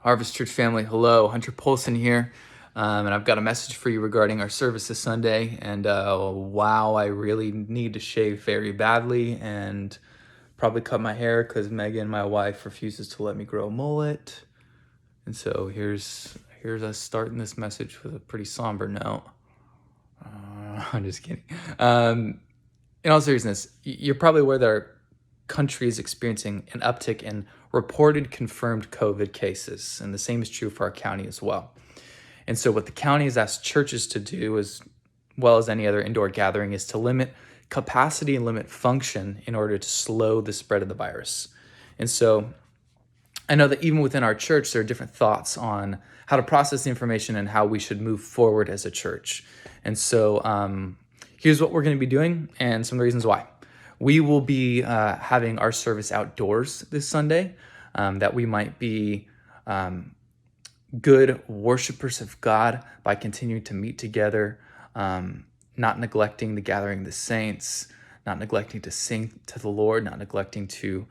Harvest Church family, hello. Hunter Polson here. And I've got a message for you regarding our service this Sunday. And wow, I really need to shave very badly and probably cut my hair because Megan, my wife, refuses to let me grow a mullet. And so here's us starting this message with a pretty somber note. I'm just kidding. In all seriousness, you're probably aware that our country is experiencing an uptick in reported confirmed COVID cases, and the same is true for our county as well. And so what the county has asked churches to do, as well as any other indoor gathering, is to limit capacity and limit function in order to slow the spread of the virus. And so I know that even within our church, there are different thoughts on how to process the information and how we should move forward as a church. And so here's what we're going to be doing and some of the reasons why. We will be having our service outdoors this Sunday, that we might be good worshipers of God by continuing to meet together, not neglecting the gathering of the saints, not neglecting to sing to the Lord, not neglecting to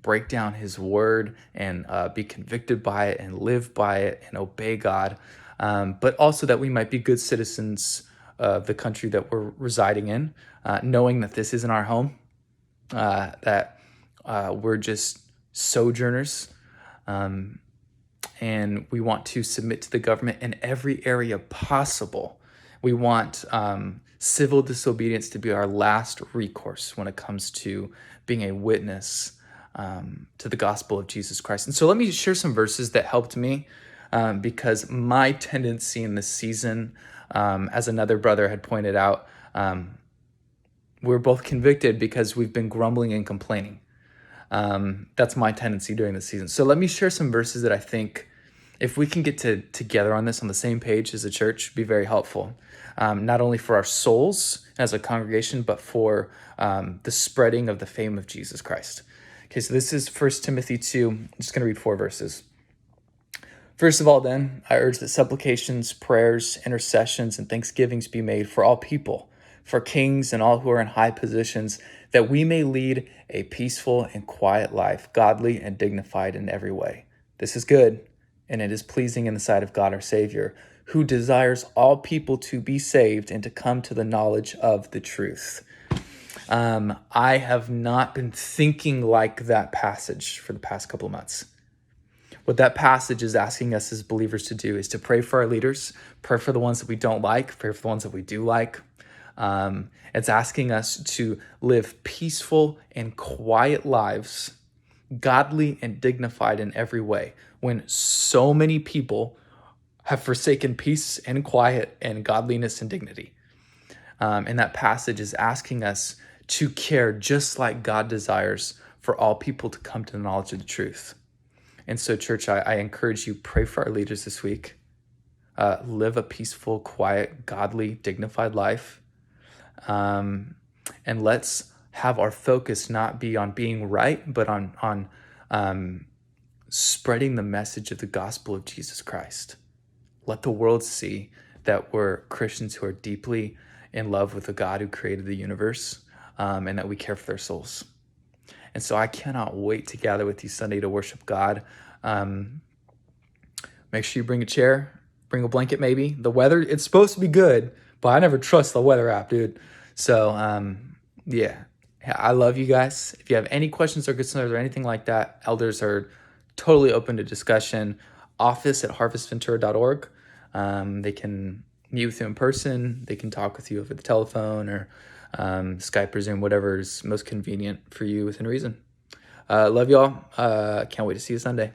break down his word and be convicted by it and live by it and obey God, but also that we might be good citizens of the country that we're residing in, knowing that this isn't our home, that we're just sojourners, and we want to submit to the government in every area possible. We want civil disobedience to be our last recourse when it comes to being a witness to the gospel of Jesus Christ. And so let me share some verses that helped me, because my tendency in this season, as another brother had pointed out, we're both convicted because we've been grumbling and complaining. That's my tendency during the season. So let me share some verses that I think, if we can get together on this on the same page as a church, be very helpful, not only for our souls as a congregation, but for the spreading of the fame of Jesus Christ. Okay, so this is 1 Timothy 2. I'm just going to read 4 verses. First of all, then, I urge that supplications, prayers, intercessions, and thanksgivings be made for all people, for kings and all who are in high positions, that we may lead a peaceful and quiet life, godly and dignified in every way. This is good, and it is pleasing in the sight of God our Savior, who desires all people to be saved and to come to the knowledge of the truth. I have not been thinking like that passage for the past couple of months. What that passage is asking us as believers to do is to pray for our leaders, pray for the ones that we don't like, pray for the ones that we do like. It's asking us to live peaceful and quiet lives, godly and dignified in every way, when so many people have forsaken peace and quiet and godliness and dignity. And that passage is asking us to care just like God desires for all people to come to the knowledge of the truth. And so, church, I encourage you, pray for our leaders this week. Live a peaceful, quiet, godly, dignified life. And let's have our focus not be on being right, but on spreading the message of the gospel of Jesus Christ. Let the world see that we're Christians who are deeply in love with the God who created the universe, and that we care for their souls. And so I cannot wait to gather with you Sunday to worship God. Make sure you bring a chair, bring a blanket maybe. The weather, it's supposed to be good, but I never trust the weather app, dude. So yeah, I love you guys. If you have any questions or concerns or anything like that, elders are totally open to discussion. office@harvestventura.org. They can meet with you in person. They can talk with you over the telephone or Skype or Zoom, whatever is most convenient for you within reason. Love y'all. Can't wait to see you Sunday.